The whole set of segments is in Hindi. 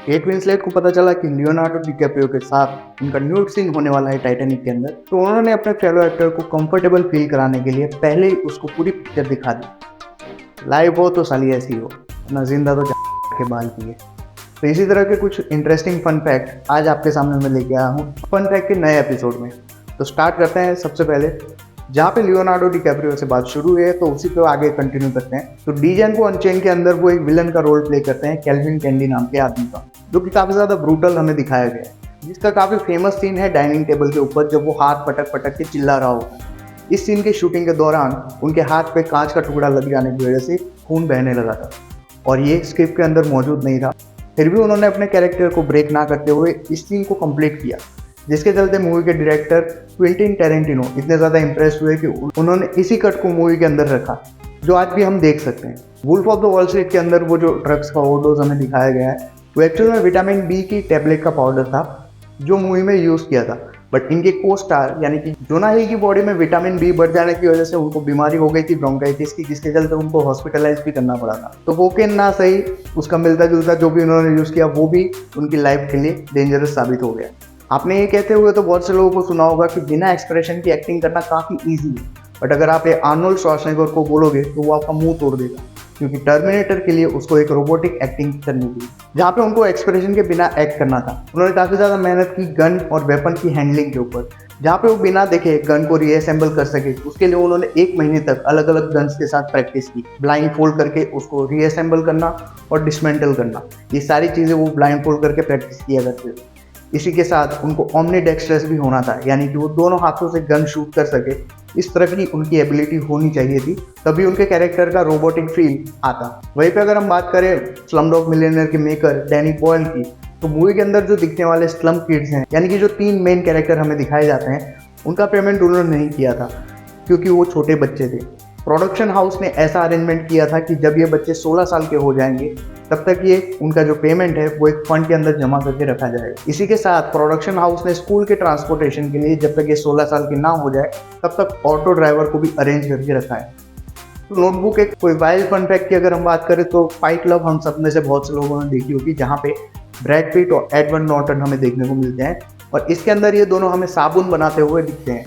केट विंसलेट को पता चला कि लियोनार्डो डिकैप्रियो के साथ उनका न्यूड सीन होने वाला है टाइटैनिक के अंदर, तो उन्होंने अपने फेलो एक्टर को कंफर्टेबल फील कराने के लिए पहले ही उसको पूरी पिक्चर दिखा दी। लाइव हो तो साली ऐसी हो, ना जिंदा तो के बाल किए। तो इसी तरह के कुछ इंटरेस्टिंग फन फैक्ट आज आपके सामने मैं लेके आया हूँ फन फैक्ट के नए एपिसोड में। तो स्टार्ट करते हैं। सबसे पहले जहाँ पे लियोनार्डो डिकैप्रियो से बात शुरू हुई है तो उसी पे आगे कंटिन्यू करते हैं। तो डीजेन को अनचेन के अंदर वो एक विलन का रोल प्ले करते हैं, केल्विन कैंडी नाम के आदमी का, जो कि काफी ज्यादा ब्रूटल हमें दिखाया गया है। जिसका काफी फेमस सीन है डाइनिंग टेबल के ऊपर, जब वो हाथ पटक पटक के चिल्ला रहा होता है। इस सीन के शूटिंग के दौरान उनके हाथ पे कांच का टुकड़ा लग जाने की वजह से खून बहने लगा था और ये स्क्रिप्ट के अंदर मौजूद नहीं था। फिर भी उन्होंने अपने कैरेक्टर को ब्रेक ना करते हुए इस सीन को कंप्लीट किया, जिसके चलते मूवी के डायरेक्टर क्विंटिन टैरेंटिनो इतने ज़्यादा इंप्रेस हुए कि उन्होंने इसी कट को मूवी के अंदर रखा, जो आज भी हम देख सकते हैं। Wolf of the Wall Street के अंदर वो जो ड्रग्स का ओवरडोज हमें दिखाया गया है, वो एक्चुअल में विटामिन बी की टैबलेट का पाउडर था जो मूवी में यूज़ किया था। बट इनके को स्टार यानी कि जोना हिल की बॉडी में विटामिन बी बढ़ जाने की वजह से उनको बीमारी हो गई थी ब्रोंकाइटिस की, जिसके चलते उनको हॉस्पिटलाइज भी करना पड़ा था। तो वो के ना सही उसका मिलता जुलता जो भी उन्होंने यूज़ किया वो भी उनकी लाइफ के लिए डेंजरस साबित हो गया। आपने ये कहते हुए तो बहुत से लोगों को सुना होगा कि बिना एक्सप्रेशन की एक्टिंग करना काफ़ी ईजी है, बट अगर आप ये आर्नोल्ड श्वार्ज़नेगर को बोलोगे तो वो आपका मुंह तोड़ देगा, क्योंकि टर्मिनेटर के लिए उसको एक रोबोटिक एक्टिंग करनी थी जहाँ पे उनको एक्सप्रेशन के बिना एक्ट करना था। उन्होंने काफ़ी ज़्यादा मेहनत की गन और वेपन की हैंडलिंग के ऊपर, जहाँ पे वो बिना देखे गन को रीअसेंबल कर सके। उसके लिए उन्होंने 1 महीने तक अलग अलग गन्स के साथ प्रैक्टिस की, ब्लाइंड फोल्ड करके उसको रीअसेंबल करना और डिसमेंटल करना। ये सारी चीज़ें वो ब्लाइंड फोल्ड करके प्रैक्टिस किया करते थे। इसी के साथ उनको ऑमनीडेक्स्ट्रस भी होना था, यानी कि वो दोनों हाथों से गन शूट कर सके। इस तरह की उनकी एबिलिटी होनी चाहिए थी, तभी उनके कैरेक्टर का रोबोटिक फील आता। वहीं पे अगर हम बात करें स्लमडॉग मिलियनेयर के मेकर डैनी बॉयल की, तो मूवी के अंदर जो दिखने वाले स्लम किड्स हैं, यानी कि जो 3 मेन कैरेक्टर हमें दिखाए जाते हैं, उनका पेमेंट उन्होंने नहीं किया था क्योंकि वो छोटे बच्चे थे। प्रोडक्शन हाउस ने ऐसा अरेंजमेंट किया था कि जब ये बच्चे 16 साल के हो जाएंगे तब तक ये उनका जो पेमेंट है वो एक फंड के अंदर जमा करके रखा जाएगा। इसी के साथ प्रोडक्शन हाउस ने स्कूल के ट्रांसपोर्टेशन के लिए जब तक ये 16 साल के ना हो जाए तब तक ऑटो ड्राइवर को भी अरेंज करके रखा है। तो नोटबुक एक कोई वाइल्ड फन फैक्ट की अगर हम बात करें तो फाइट क्लब हम सब में से बहुत से लोगों ने देखी होगी, जहाँ पे ब्रैड पिट और एडवर्ड नॉर्टन हमें देखने को मिलते हैं और इसके अंदर ये दोनों हमें साबुन बनाते हुए दिखते हैं,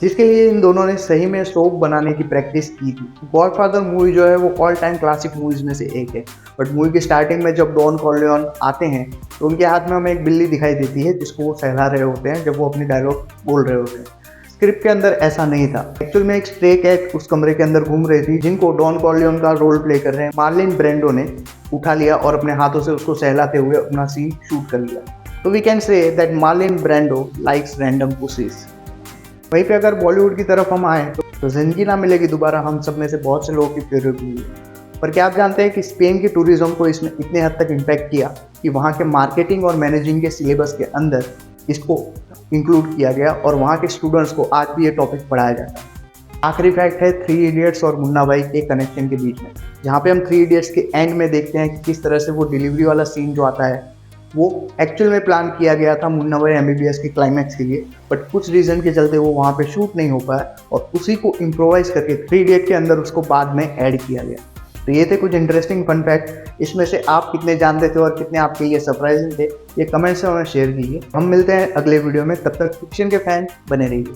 जिसके लिए इन दोनों ने सही में सोप बनाने की प्रैक्टिस की थी। गॉडफादर मूवी जो है वो ऑल टाइम क्लासिक मूवीज में से एक है, बट मूवी की स्टार्टिंग में जब डॉन कॉर्लियोन आते हैं तो उनके हाथ में हमें एक बिल्ली दिखाई देती है जिसको वो सहला रहे होते हैं जब वो अपनी डायलॉग बोल रहे होते हैं। स्क्रिप्ट के अंदर ऐसा नहीं था। एक्चुअल में एक स्ट्रे कैट उस कमरे के अंदर घूम रही थी, जिनको डॉन कॉर्लियोन का रोल प्ले कर रहे हैं मार्लिन ब्रेंडो ने उठा लिया और अपने हाथों से उसको सहलाते हुए अपना सीन शूट कर लिया। तो we can say that Marlon Brando likes random pussies. वहीं पे अगर बॉलीवुड की तरफ हम आए तो जिंदगी ना मिलेगी दोबारा हम सब में से बहुत से लोगों की फेवरेट मूवी है। पर क्या आप जानते हैं कि स्पेन की टूरिज्म को इसने इतने हद तक इम्पैक्ट किया कि वहाँ के मार्केटिंग और मैनेजिंग के सिलेबस के अंदर इसको इंक्लूड किया गया और वहाँ के स्टूडेंट्स को आज भी ये टॉपिक पढ़ाया जाता है। आखिरी फैक्ट है 3 इडियट्स और मुन्ना भाई के कनेक्शन के बीच में, जहाँ पे हम 3 इडियट्स के एंड में देखते हैं कि किस तरह से वो डिलीवरी वाला सीन जो आता है वो एक्चुअल में प्लान किया गया था मुन्ना भाई MBBS के क्लाइमैक्स के लिए, बट कुछ रीज़न के चलते वो वहाँ पे शूट नहीं हो पाया और उसी को इम्प्रोवाइज करके 3 इडियट के अंदर उसको बाद में ऐड किया गया। तो ये थे कुछ इंटरेस्टिंग फन फैक्ट। इसमें से आप कितने जानते थे और कितने आपके लिए सरप्राइजिंग थे, ये कमेंट्स में हमें शेयर कीजिए। हम मिलते हैं अगले वीडियो में, तब तक फिक्शन के फैन बने रहिए।